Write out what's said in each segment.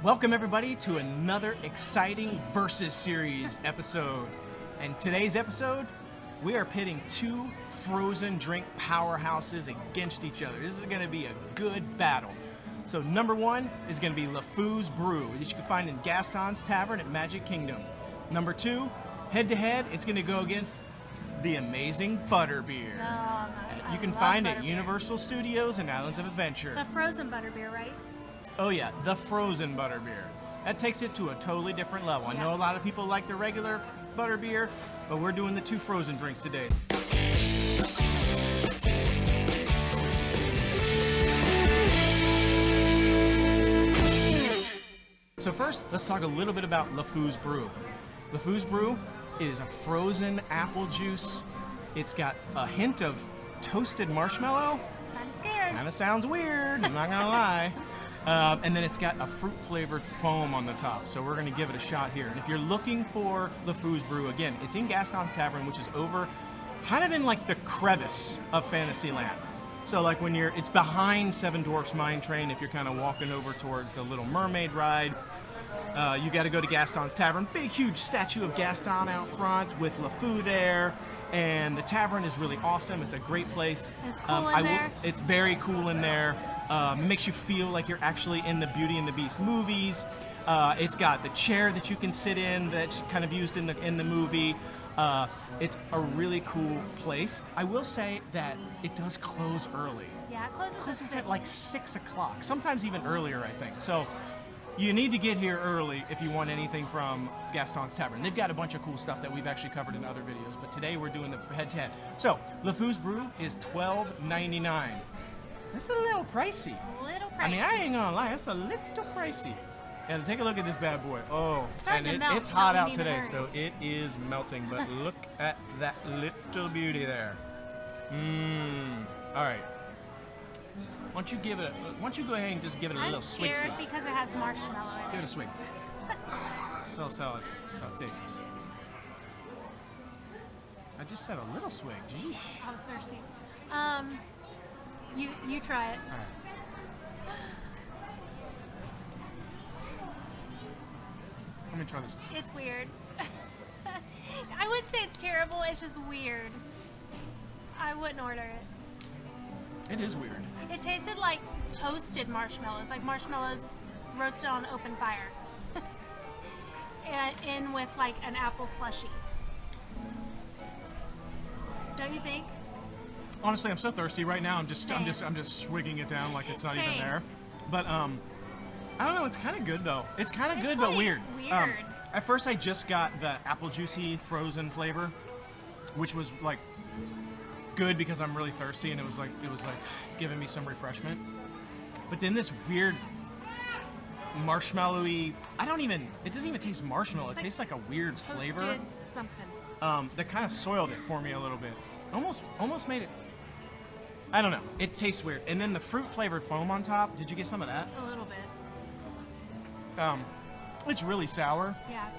Welcome everybody to another exciting Versus Series episode. And today's episode, we are pitting two frozen drink powerhouses against each other. This is going to be a good battle. So number one is going to be LeFou's Brew, which you can find in Gaston's Tavern at Magic Kingdom. Number two, head to head, it's going to go against the amazing Butterbeer. You can find it at Universal Studios and Islands of Adventure. The frozen Butterbeer, right? Oh yeah, the frozen Butterbeer. That takes it to a totally different level. I know a lot of people like the regular Butterbeer, but we're doing the two frozen drinks today. So first, let's talk a little bit about LeFou's Brew. LeFou's Brew is a frozen apple juice. It's got a hint of toasted marshmallow. Kinda scared. Kinda sounds weird, I'm not gonna lie. And then it's got a fruit-flavored foam on the top, so we're going to give it a shot here. And if you're looking for LeFou's Brew, again, it's in Gaston's Tavern, which is over, kind of in like the crevice of Fantasyland. So like when it's behind Seven Dwarfs Mine Train, if you're kind of walking over towards the Little Mermaid ride, you got to go to Gaston's Tavern. Big, huge statue of Gaston out front with LeFou there. And the tavern is really awesome. It's a great place. It's cool in there. It's very cool in there. It makes you feel like you're actually in the Beauty and the Beast movies. It's got the chair that you can sit in that's kind of used in the movie. It's a really cool place. I will say that it does close early. Yeah, it closes at like 6 o'clock, sometimes even earlier, I think. So you need to get here early if you want anything from Gaston's Tavern. They've got a bunch of cool stuff that we've actually covered in other videos, but today we're doing the head-to-head. So, LeFou's Brew is $12.99. That's a little pricey. A little pricey. I mean, I ain't gonna lie, that's a little pricey. And take a look at this bad boy. Oh, it's hot out today, so it is melting, but look at that little beauty there. All right. Why don't you go ahead and just give it a little swig? I'm scared because it has marshmallow in it. Give it a swig. Tell us how it tastes. I just said a little swig. Jeez. I was thirsty. You try it. All right. Let me try this. It's weird. I wouldn't say it's terrible. It's just weird. I wouldn't order it. It is weird. It tasted like toasted marshmallows, like marshmallows roasted on open fire. And in with like an apple slushie. Don't you think? Honestly, I'm so thirsty right now. I'm just swigging it down like it's not even there. But I don't know. It's kind of good though. It's kind of good, like but weird. Weird. At first, I just got the apple juicy frozen flavor, which was like good because I'm really thirsty, and it was like giving me some refreshment. But then this weird marshmallowy, it doesn't even taste marshmallow. It tastes like a weird flavor. Something. That kind of soiled it for me a little bit. Almost made it, I don't know. It tastes weird. And then the fruit flavored foam on top. Did you get some of that? A little bit. It's really sour. Yeah.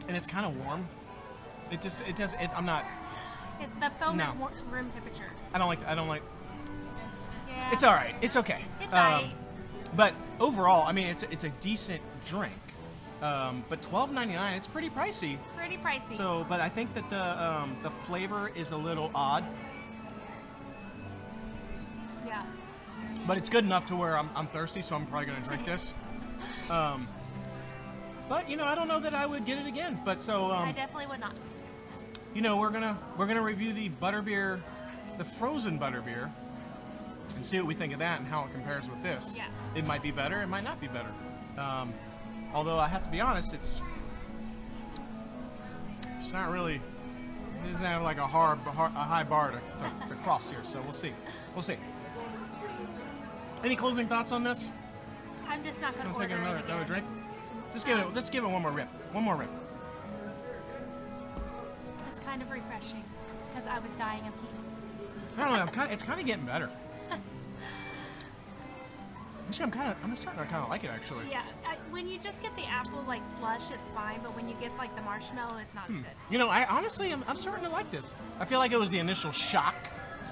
And it's kind of warm. I'm not. The foam is room temperature. I don't like. Yeah. It's all right. It's okay. It's all right. But overall, I mean, it's a decent drink. But $12.99, it's pretty pricey. Pretty pricey. So, but I think that the flavor is a little odd. Yeah. But it's good enough to where I'm thirsty, so I'm probably gonna drink this. But I don't know that I would get it again. But so I definitely would not. We're gonna review the Butterbeer, the frozen Butterbeer, and see what we think of that and how it compares with this. Yeah. It might be better. It might not be better. Although I have to be honest, it's not really. It doesn't have like a high bar to cross here. So we'll see. We'll see. Any closing thoughts on this? I'm just not gonna order take another it again. drink. Let's give it one more rip. One more rip. It's kind of refreshing because I was dying of heat. I don't know. It's kind of getting better. Actually, I'm starting to kind of like it actually. Yeah, when you just get the apple like slush, it's fine. But when you get like the marshmallow, it's not as good. I honestly, I'm starting to like this. I feel like it was the initial shock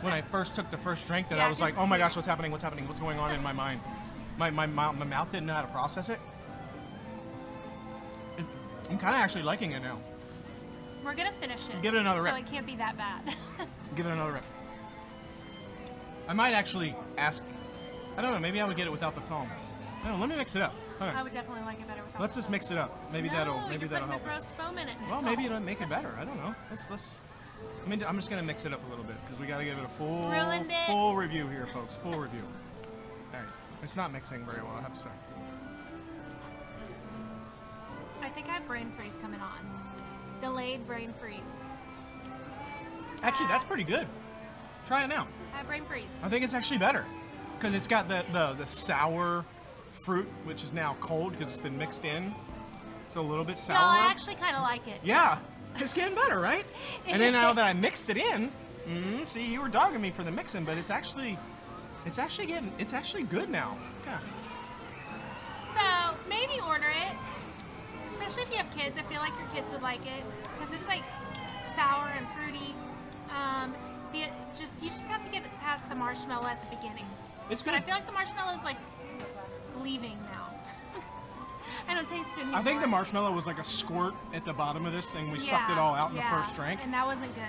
when I first took the first drink that I was like, oh my gosh, what's happening? What's going on in my mind? My mouth didn't know how to process it. I'm kind of actually liking it now. We're gonna finish it. Give it another rip. So it can't be that bad. Give it another rip. I might actually ask. I don't know. Maybe I would get it without the foam. I don't know. Let me mix it up. All I right. would definitely like it better without. Let's just mix it up. Maybe no, that'll you're that'll putting help. the gross foam in it. Well, maybe it'll make it better. I don't know. Let's. I mean, I'm just gonna mix it up a little bit because we gotta give it a Ruined it. full review here, folks. Full review. All right. It's not mixing very well, I have to say. I think I have brain freeze coming on. Delayed brain freeze. Actually, that's pretty good. Try it now. I have brain freeze. I think it's actually better because it's got the sour fruit, which is now cold because it's been mixed in. It's a little bit sour. No, I actually kind of like it. Yeah, it's getting better, right? And then now that I mixed it in, see, you were dogging me for the mixing, but it's actually good now. Yeah. So maybe order it, especially if you have kids. I feel like your kids would like it because it's like sour and fruity. You just have to get past the marshmallow at the beginning. It's But good. I feel like the marshmallow is like leaving now. I don't taste it anymore. I think the marshmallow was like a squirt at the bottom of this thing. We sucked it all out in the first drink. And that wasn't good.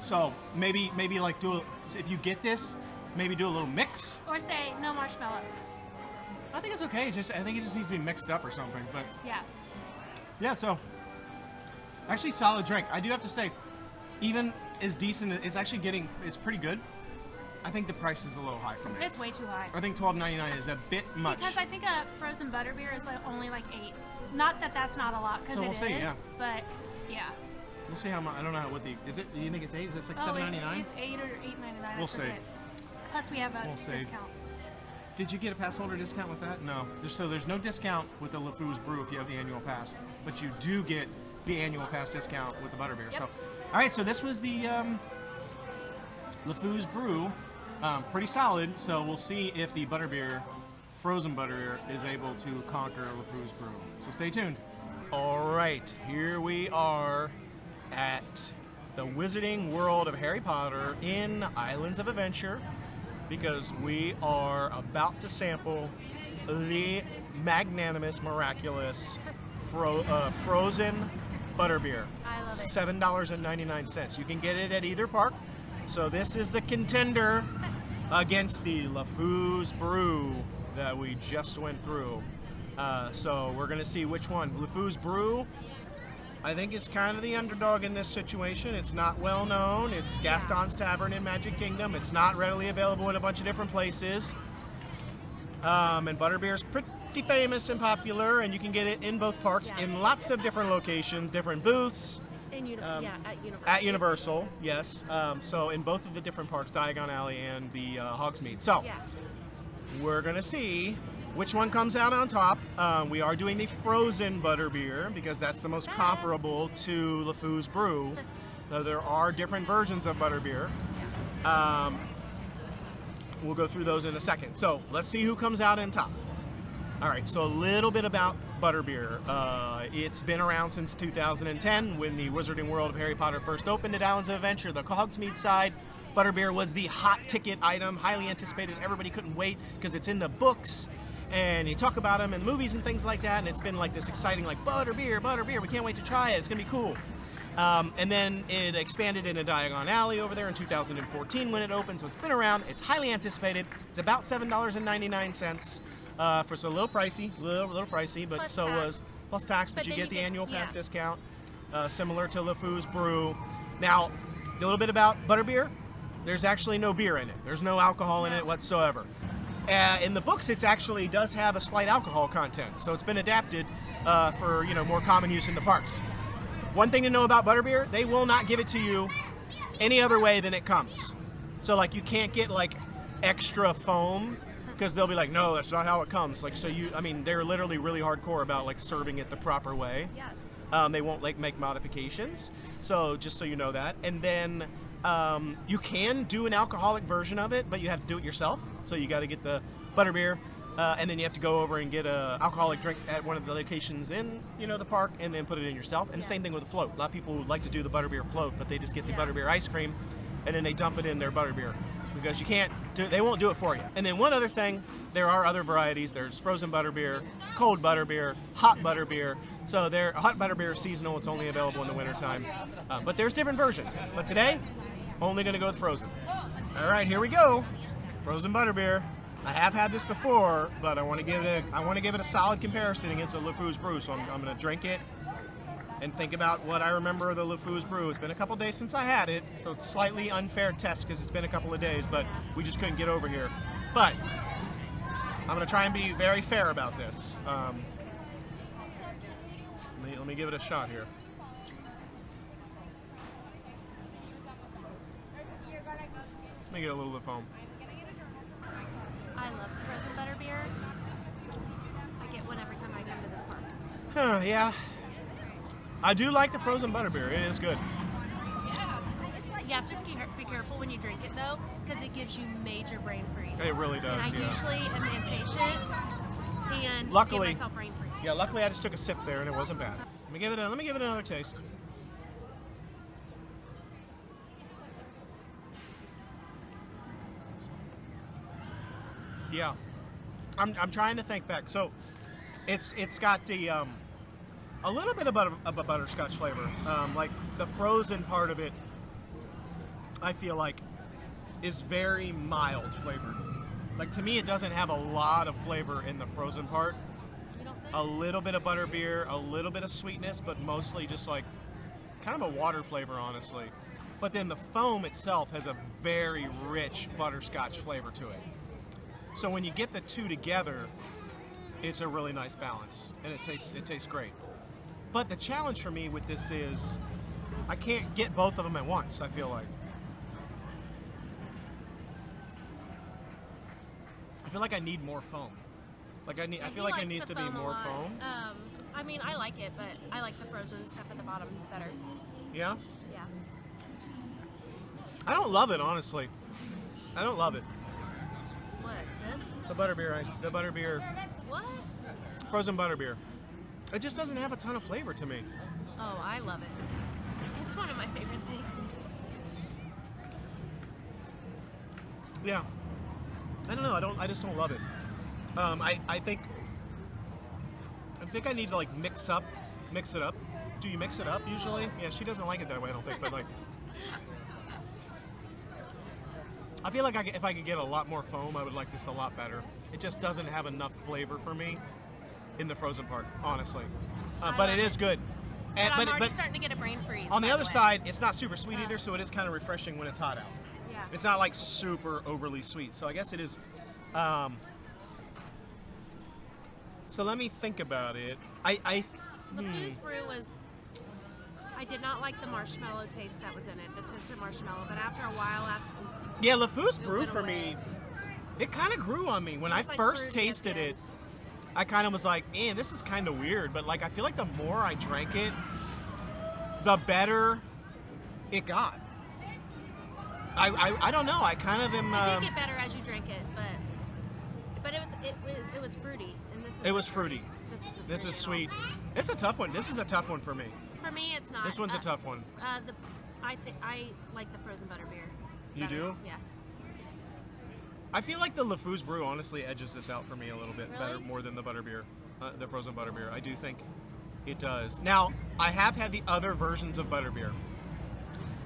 So maybe like if you get this, maybe do a little mix. Or say no marshmallow. I think it's okay. I think it just needs to be mixed up or something. But Yeah. yeah, so actually solid drink. I do have to say, even as decent, it's pretty good. I think the price is a little high for me. It's way too high. I think $12.99 is a bit much. Because I think a frozen butterbeer is like only like $8. Not that that's not a lot, because So we'll see, yeah. But yeah. We'll see how much. I don't know what is it. Do you think it's 8? Is it like $7.99? It's 8 or $8.99. We'll see. Plus we have a We'll see. discount. Did you get a pass holder discount with that? No. There's no discount with the LeFou's Brew if you have the annual pass, but you do get the annual pass discount with the Butterbeer. Yep. So, all right. So this was the LeFou's Brew. Pretty solid. So we'll see if the Butterbeer, frozen Butterbeer, is able to conquer LeFou's Brew. So stay tuned. All right, here we are at the Wizarding World of Harry Potter in Islands of Adventure, because we are about to sample the magnanimous, miraculous frozen Butterbeer. I love it. $7.99. You can get it at either park. So this is the contender against the LeFou's Brew that we just went through. So we're going to see which one. LeFou's Brew, I think, is kind of the underdog in this situation. It's not well known. It's Gaston's Tavern in Magic Kingdom. It's not readily available in a bunch of different places. And Butterbeer is pretty famous and popular, and you can get it in both parks in lots of different locations, different booths. At Universal. At Universal, yes. So in both of the different parks, Diagon Alley and the Hogsmeade. So we're going to see which one comes out on top. We are doing the frozen Butterbeer because that's the most comparable to LeFou's Brew. Though there are different versions of Butterbeer. We'll go through those in a second. So let's see who comes out on top. All right, so a little bit about Butterbeer. It's been around since 2010 when the Wizarding World of Harry Potter first opened at Islands of Adventure. The Hogsmeade side, Butterbeer was the hot ticket item, highly anticipated. Everybody couldn't wait because it's in the books and you talk about them in the movies and things like that, and it's been like this exciting, like, Butterbeer, we can't wait to try it. It's going to be cool. And then it expanded into Diagon Alley over there in 2014 when it opened, so it's been around. It's highly anticipated. It's about $7.99. For so a little pricey, but Plus so tax. was plus tax, but But you then get you the get- annual pass yeah. discount, similar to LeFou's Brew. Now, a little bit about Butterbeer. There's actually no beer in it. There's no alcohol in it whatsoever. In the books, it actually does have a slight alcohol content, so it's been adapted for more common use in the parks. One thing to know about Butterbeer: they will not give it to you any other way than it comes. So like you can't get like extra foam. Because they'll be like, no, that's not how it comes. Like, so they're literally really hardcore about like serving it the proper way. Yeah. They won't like make modifications. So just so you know that. And then you can do an alcoholic version of it, but you have to do it yourself. So you got to get the Butterbeer, and then you have to go over and get a alcoholic drink at one of the locations in the park, and then put it in yourself. And the same thing with the float. A lot of people would like to do the Butterbeer float, but they just get the Butterbeer ice cream, and then they dump it in their Butterbeer. Because you can't they won't do it for you. And then one other thing, there are other varieties. There's frozen Butterbeer, cold Butterbeer, hot Butterbeer. So their hot butterbeer is seasonal. It's only available in the wintertime. But there's different versions. But today, only going to go with frozen. All right, here we go. Frozen butterbeer. I have had this before, but I want to give it a solid comparison against the LeFou's Brew. So I'm going to drink it and think about what I remember of the LeFou's Brew. It's been a couple days since I had it, so it's slightly unfair test because it's been a couple of days, but we just couldn't get over here. But I'm going to try and be very fair about this. Let me give it a shot here. Let me get a little of foam. I love frozen butterbeer. I get one every time I come to this park. Huh, yeah. I do like the frozen butterbeer. It is good. You have to be careful when you drink it, though, because it gives you major brain freeze. It really does, and I usually am impatient and luckily, give myself brain freeze. Yeah, luckily I just took a sip there and it wasn't bad. Let me give it another taste. Yeah, I'm trying to think back. So, it's got the a little bit of a butterscotch flavor. Like the frozen part of it, I feel like is very mild flavored. Like to me, it doesn't have a lot of flavor in the frozen part. You don't think? A little bit of butterbeer, a little bit of sweetness, but mostly just like kind of a water flavor, honestly. But then the foam itself has a very rich butterscotch flavor to it. So when you get the two together, it's a really nice balance, and it tastes great. But the challenge for me with this is I can't get both of them at once, I feel like. I feel like I need more foam. I feel like it needs to be more foam. I mean, I like it, but I like the frozen stuff at the bottom better. Yeah? Yeah. I don't love it, honestly. I don't love it. What? This? The butterbeer, What? frozen butterbeer. It just doesn't have a ton of flavor to me. Oh, I love it. It's one of my favorite things. Yeah. I don't know. I just don't love it. I think I need to like mix it up. Do you mix it up usually? Yeah, she doesn't like it that way, I don't think, but like I feel like if I could get a lot more foam, I would like this a lot better. It just doesn't have enough flavor for me in the frozen part, honestly. But it is good. And, I'm already starting to get a brain freeze. On the other side, it's not super sweet either, so it is kind of refreshing when it's hot out. Yeah. It's not like super overly sweet, so I guess it is. So let me think about it. LeFou's Brew was. I did not like the marshmallow taste that was in it, the twisted marshmallow. But after a while, yeah, LeFou's Brew for me, it kind of grew on me when I first tasted it. I kind of was like, this is kind of weird. But like, I feel like the more I drank it, the better it got. I don't know. I kind of am. It did get better as you drank it, but it was fruity. And it was fruity. This is sweet. It's a tough one. This is a tough one for me. For me, it's not. This one's a tough one. I like the frozen butterbeer. You do? Yeah. I feel like the LeFou's Brew honestly edges this out for me a little bit better, more than the butterbeer, the frozen butterbeer. I do think it does. Now, I have had the other versions of butterbeer.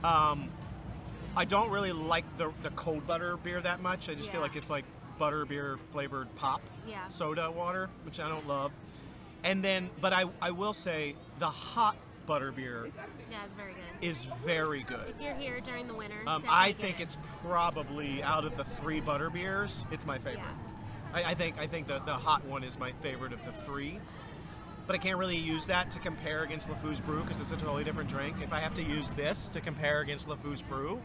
I don't really like the cold butterbeer that much. I just feel like it's like butterbeer flavored pop soda water, which I don't love. And then, but I will say the hot butterbeer it's very good. is very good. If you're here during the winter, I think it's probably out of the 3 butterbeers, it's my favorite. Yeah. I think the hot one is my favorite of the 3. But I can't really use that to compare against LeFou's Brew because it's a totally different drink. If I have to use this to compare against LeFou's Brew,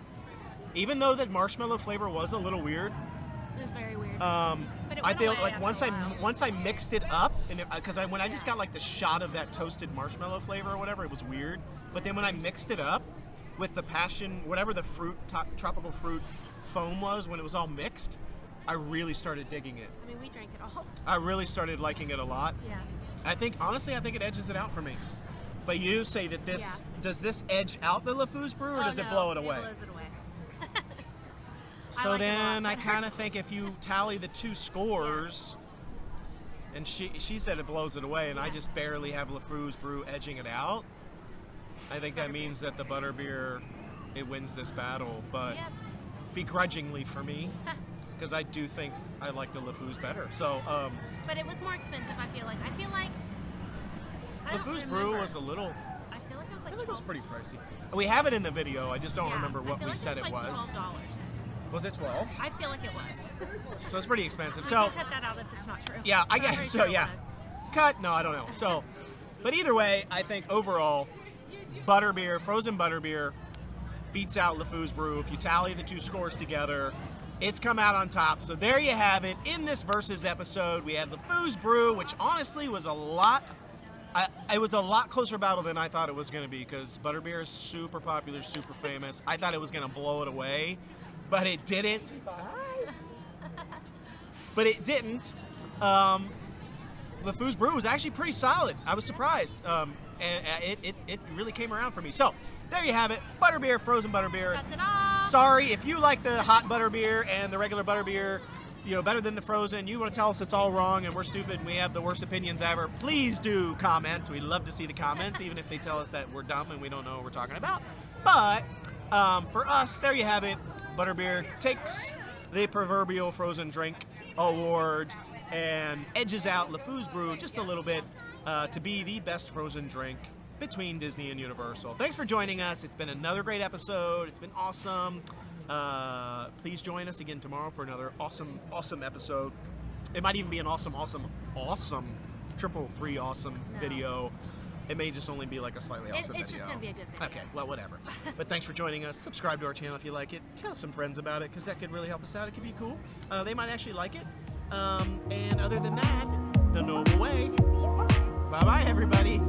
even though that marshmallow flavor was a little weird, it was very weird. But I feel like once I mixed it up, and because when I just got like the shot of that toasted marshmallow flavor or whatever, it was weird. But then when I mixed it up with the passion, whatever the fruit, tropical fruit foam was, when it was all mixed, I really started digging it. I mean, we drank it all. I really started liking it a lot. Yeah. I think it edges it out for me. But you say that does this edge out the LeFou's Brew, or does it blow it away? It blows it away. So then I kind of think if you tally the 2 scores, and she said it blows it away, and I just barely have LeFou's Brew edging it out. I think that means that the Butterbeer, it wins this battle, but begrudgingly for me, because I do think I like the LeFou's better. So, but it was more expensive. I feel like LeFou's Brew was a little. I feel like it was like I think it was $12. pretty pricey. We have it in the video. I just don't remember I what feel we like said it was. $12. Was it 12? I feel like it was. So it's pretty expensive. I So can cut that out if it's not true. yeah, I But I'm guess pretty so. sure it Yeah, was. cut. No, I don't know. So, but either way, I think overall, Butterbeer, frozen Butterbeer, beats out LeFou's Brew. If you tally the two scores together, it's come out on top. So there you have it. In this versus episode, we had LeFou's Brew, which honestly was a lot. It was a lot closer battle than I thought it was going to be, because Butterbeer is super popular, super famous. I thought it was going to blow it away, but it didn't. But it didn't. LeFou's Brew was actually pretty solid. I was surprised. And it really came around for me. So there you have it. Butterbeer, frozen Butterbeer. Ta-da! Sorry if you like the hot Butterbeer and the regular Butterbeer, better than the frozen. You want to tell us it's all wrong and we're stupid and we have the worst opinions ever. Please do comment. We love to see the comments, even if they tell us that we're dumb and we don't know what we're talking about. But for us, there you have it. Butterbeer takes the proverbial frozen drink award and edges out LeFou's Brew just a little bit to be the best frozen drink between Disney and Universal. Thanks for joining us. It's been another great episode. It's been awesome. Please join us again tomorrow for another awesome episode. It might even be an awesome triple three awesome video. It may just only be like a slightly awesome It's video. just going to be a good video. Okay, well, whatever. But thanks for joining us. Subscribe to our channel if you like it. Tell some friends about it, because that could really help us out. It could be cool. They might actually like it. And other than that, the Noble way. It's the easy way. Bye-bye, everybody.